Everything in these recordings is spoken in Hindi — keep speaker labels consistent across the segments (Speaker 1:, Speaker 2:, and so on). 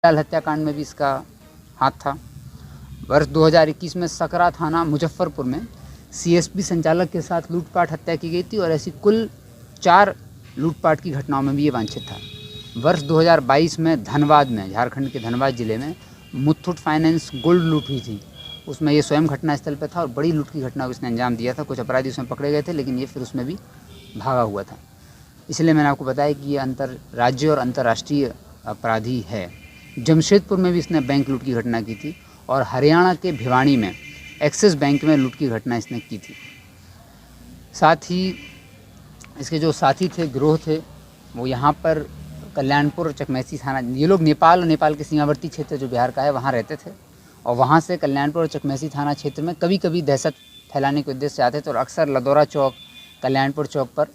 Speaker 1: हत्याकांड में भी इसका हाथ था। वर्ष 2021 में सकरा थाना मुजफ्फरपुर में सीएसपी संचालक के साथ लूटपाट हत्या की गई थी और ऐसी कुल 4 लूटपाट की घटनाओं में भी ये वांछित था। वर्ष 2022 में धनबाद में, झारखंड के धनबाद जिले में मुथूट फाइनेंस गोल्ड लूट हुई थी। उसमें ये स्वयं घटनास्थल पर था और बड़ी लूट की घटना को इसने अंजाम दिया था। कुछ अपराधी उसमें पकड़े गए थे, लेकिन ये फिर उसमें भी भागा हुआ था। इसलिए मैंने आपको बताया कि ये अंतर्राज्यीय और अंतर्राष्ट्रीय अपराधी है। जमशेदपुर में भी इसने बैंक लूट की घटना की थी और हरियाणा के भिवानी में एक्सिस बैंक में लूट की घटना इसने की थी। साथ ही इसके जो साथी थे, गिरोह थे, वो यहाँ पर कल्याणपुर चकमेसी थाना, ये लोग नेपाल और नेपाल के सीमावर्ती क्षेत्र जो बिहार का है वहाँ रहते थे और वहाँ से कल्याणपुर और चकमेसी थाना क्षेत्र में कभी कभी दहशत फैलाने के उद्देश्य से आते थे और अक्सर लदौरा चौक, कल्याणपुर चौक पर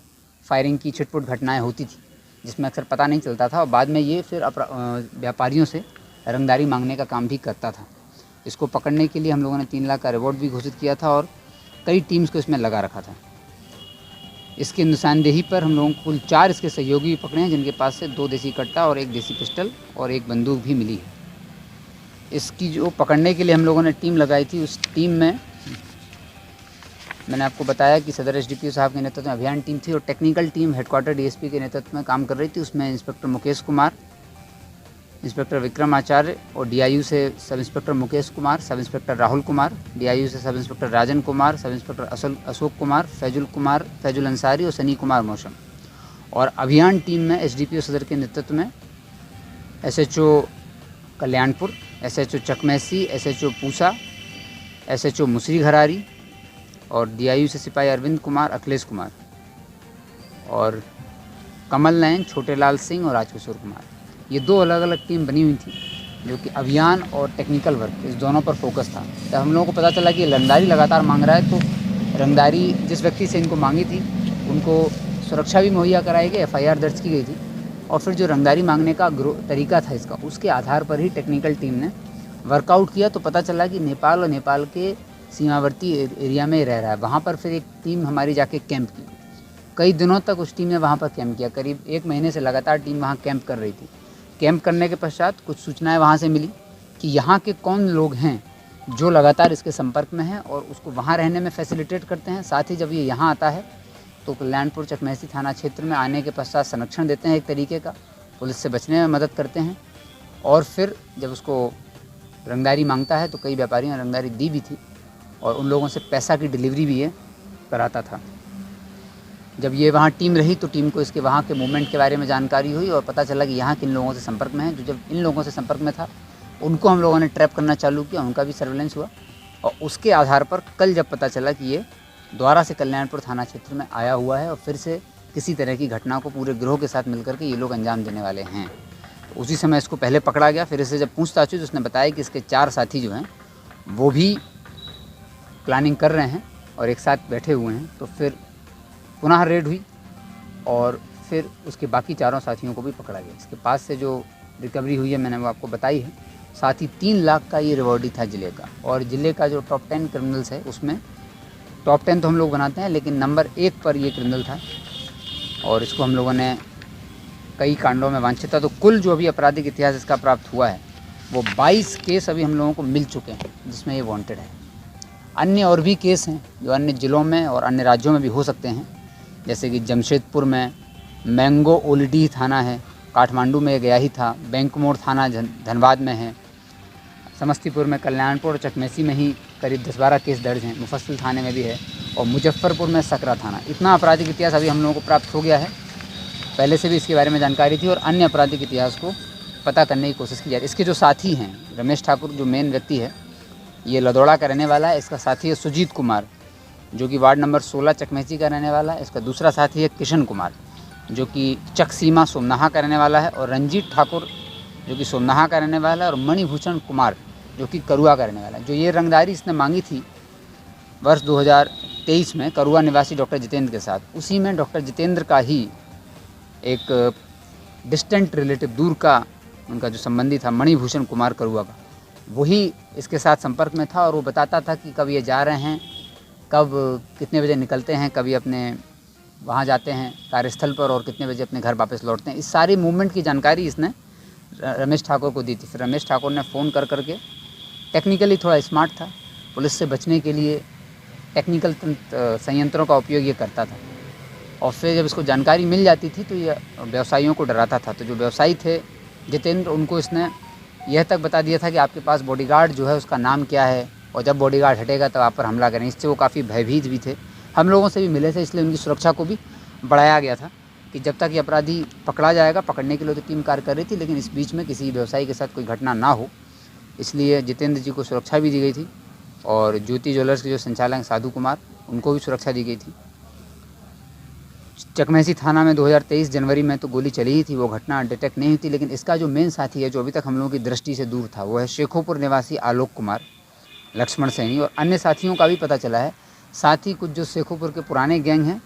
Speaker 1: फायरिंग की छिटपुट घटनाएं होती थी, जिसमें अक्सर पता नहीं चलता था और बाद में ये फिर व्यापारियों से रंगदारी मांगने का काम भी करता था। इसको पकड़ने के लिए हम लोगों ने 3 लाख का रिवॉर्ड भी घोषित किया था और कई टीम्स को इसमें लगा रखा था। इसकी निशानदेही पर हम लोगों को कुल 4 इसके सहयोगी भी पकड़े हैं, जिनके पास से 2 देसी कट्टा और 1 देसी पिस्टल और 1 बंदूक भी मिली है। इसकी जो पकड़ने के लिए हम लोगों ने टीम लगाई थी, उस टीम में मैंने आपको बताया कि सदर एसडीपीओ साहब के नेतृत्व में अभियान टीम थी और टेक्निकल टीम हेडक्वार्टर डीएसपी के नेतृत्व में काम कर रही थी। उसमें इंस्पेक्टर मुकेश कुमार, इंस्पेक्टर विक्रम आचार्य और डीआईयू से sub inspector Mukesh Kumar, sub inspector Rahul Kumar, DIU से sub inspector Rajan Kumar, sub inspector Ashok Kumar, Faizul Ansari और सनी कुमार मौसम। और अभियान टीम में एसडीपीओ सदर के नेतृत्व में SHO Kalyanpur, SHO Chakmehsi, SHO Pusa, SHO Musri Gharari और डीआईयू से सिपाही अरविंद कुमार, अखिलेश कुमार और कमल नयन, छोटे लाल सिंह और राजकिशोर कुमार, ये 2 अलग अलग टीम बनी हुई थी जो कि अभियान और टेक्निकल वर्क इस दोनों पर फोकस था। जब हम लोगों को पता चला कि रंगदारी लगातार मांग रहा है, तो रंगदारी जिस व्यक्ति से इनको मांगी थी उनको सुरक्षा भी मुहैया कराई गई, एफआईआर दर्ज की गई थी और फिर जो रंगदारी मांगने का तरीका था इसका, उसके आधार पर ही टेक्निकल टीम ने वर्कआउट किया। तो पता चला कि नेपाल और नेपाल के सीमावर्ती एरिया में रह रहा है। वहाँ पर फिर एक टीम हमारी जाके कैंप की, कई दिनों तक उस टीम ने वहाँ पर कैंप किया। करीब 1 महीने से लगातार टीम वहाँ कैंप कर रही थी। कैंप करने के पश्चात कुछ सूचनाएं वहाँ से मिली कि यहाँ के कौन लोग हैं जो लगातार इसके संपर्क में हैं और उसको वहाँ रहने में फैसिलिटेट करते हैं। साथ ही जब ये यहाँ आता है तो कल्याणपुर चकमेसी थाना क्षेत्र में आने के पश्चात संरक्षण देते हैं, एक तरीके का पुलिस से बचने में मदद करते हैं और फिर जब उसको रंगदारी मांगता है तो कई व्यापारियों ने रंगदारी दी भी थी और उन लोगों से पैसा की डिलीवरी भी ये कराता था। जब ये वहाँ टीम रही तो टीम को इसके वहाँ के मूवमेंट के बारे में जानकारी हुई और पता चला कि यहाँ किन लोगों से संपर्क में है। जो जब इन लोगों से संपर्क में था उनको हम लोगों ने ट्रैप करना चालू किया, उनका भी सर्वेलेंस हुआ और उसके आधार पर कल जब पता चला कि ये दोबारा से कल्याणपुर थाना क्षेत्र में आया हुआ है और फिर से किसी तरह की घटना को पूरे गिरोह के साथ मिलकर के ये लोग अंजाम देने वाले हैं, तो उसी समय इसको पहले पकड़ा गया। फिर इससे जब पूछताछ हुई तो उसने बताया कि इसके 4 साथी जो हैं वो भी प्लानिंग कर रहे हैं और एक साथ बैठे हुए हैं। तो फिर पुनः रेड हुई और फिर उसके बाकी 4 साथियों को भी पकड़ा गया। इसके पास से जो रिकवरी हुई है मैंने वो आपको बताई है। साथ ही 3 लाख का ये रिवॉर्ड ही था जिले का और जिले का जो टॉप 10 क्रिमिनल्स है उसमें टॉप 10 तो हम लोग बनाते हैं, लेकिन नंबर 1 पर ये क्रिमिनल था और इसको हम लोगों ने कई कांडों में वांछित था। तो कुल जो अभी आपराधिक इतिहास इसका प्राप्त हुआ है वो 22 केस अभी हम लोगों को मिल चुके हैं जिसमें ये वांटेड है। अन्य और भी केस हैं जो अन्य ज़िलों में और अन्य राज्यों में भी हो सकते हैं, जैसे कि जमशेदपुर में मैंगो ओल्डी थाना है, काठमांडू में गया ही था, बैंक मोड़ थाना धनबाद में है, समस्तीपुर में कल्याणपुर और चकमेसी में ही करीब 10-12 केस दर्ज हैं, मुफस्सिल थाने में भी है और मुजफ्फरपुर में सकरा थाना। इतना आपराधिक इतिहास अभी हम लोगों को प्राप्त हो गया है। पहले से भी इसके बारे में जानकारी थी और अन्य आपराधिक इतिहास को पता करने की कोशिश की जा रही है। इसके जो साथी हैं, रमेश ठाकुर जो मेन व्यक्ति है, ये लदौड़ा का रहने वाला है। इसका साथी है सुजीत कुमार जो कि वार्ड नंबर 16 चकमेसी का रहने वाला है। इसका दूसरा साथी है किशन कुमार जो कि चकसीमा सोमनाहा का रहने वाला है और रंजीत ठाकुर जो कि सोमनाहा का रहने वाला है और मणिभूषण कुमार जो कि करुआ का रहने वाला है। जो ये रंगदारी इसने मांगी थी वर्ष 2023 में करुआ निवासी डॉक्टर जितेंद्र के साथ, उसी में डॉक्टर जितेंद्र का ही एक डिस्टेंट रिलेटिव, दूर का उनका जो संबंधी था मणिभूषण कुमार करुआ का, वही इसके साथ संपर्क में था और वो बताता था कि कब ये जा रहे हैं, कब कितने बजे निकलते हैं, कभी अपने वहाँ जाते हैं कार्यस्थल पर और कितने बजे अपने घर वापस लौटते हैं। इस सारी मूवमेंट की जानकारी इसने रमेश ठाकुर को दी थी। फिर रमेश ठाकुर ने फ़ोन कर के, टेक्निकली थोड़ा स्मार्ट था, पुलिस से बचने के लिए टेक्निकल संयंत्रों का उपयोग ये करता था। और फिर जब इसको जानकारी मिल जाती थी तो ये व्यवसायियों को डराता था। तो जो व्यवसायी थे जितेंद्र, उनको इसने यह तक बता दिया था कि आपके पास बॉडीगार्ड जो है उसका नाम क्या है, और जब बॉडीगार्ड हटेगा तब आप पर हमला करें। इससे वो काफ़ी भयभीत भी थे, हम लोगों से भी मिले थे, इसलिए उनकी सुरक्षा को भी बढ़ाया गया था कि जब तक ये अपराधी पकड़ा जाएगा, पकड़ने के लिए तो टीम कार्य कर रही थी, लेकिन इस बीच में किसी व्यवसायी के साथ कोई घटना ना हो, इसलिए जितेंद्र जी को सुरक्षा भी दी गई थी। और ज्योति ज्वेलर्स के जो संचालक साधु कुमार, उनको भी सुरक्षा दी गई थी। चकमेसी थाना में 2023 जनवरी में तो गोली चली ही थी, वो घटना डिटेक्ट नहीं हुई थी। लेकिन इसका जो मेन साथी है, जो अभी तक हम लोगों की दृष्टि से दूर था, वो है शेखोपुर निवासी आलोक कुमार, लक्ष्मण सैनी, और अन्य साथियों का भी पता चला है। साथ ही कुछ जो शेखोपुर के पुराने गैंग हैं,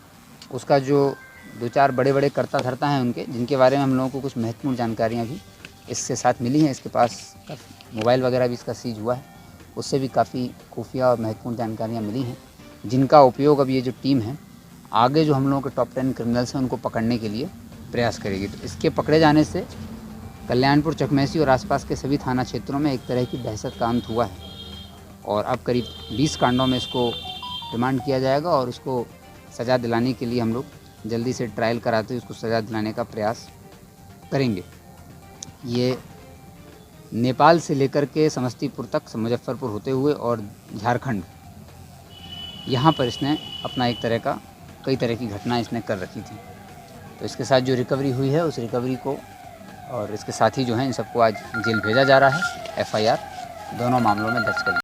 Speaker 1: उसका जो 2-4 बड़े करता धरता हैं उनके, जिनके बारे में हम लोगों को कुछ महत्वपूर्ण जानकारियाँ भी इसके साथ मिली हैं। इसके पास मोबाइल वगैरह भी इसका सीज हुआ है, उससे भी काफ़ी खुफिया और महत्वपूर्ण जानकारियाँ मिली हैं, जिनका उपयोग अब ये जो टीम है आगे जो हम लोगों के टॉप 10 क्रिमिनल्स हैं उनको पकड़ने के लिए प्रयास करेगी। तो इसके पकड़े जाने से कल्याणपुर, चकमेसी और आसपास के सभी थाना क्षेत्रों में एक तरह की दहशत का अंत हुआ है। और अब करीब 20 कांडों में इसको रिमांड किया जाएगा और इसको सज़ा दिलाने के लिए हम लोग जल्दी से ट्रायल कराते हुए उसको सज़ा दिलाने का प्रयास करेंगे। ये नेपाल से लेकर के समस्तीपुर तक, मुजफ्फरपुर होते हुए और झारखंड, यहाँ पर इसने अपना कई तरह की घटना इसने कर रखी थी। तो इसके साथ जो रिकवरी हुई है, उस रिकवरी को और इसके साथी जो हैं, इन सबको आज जेल भेजा जा रहा है। FIR दोनों मामलों में दर्ज कर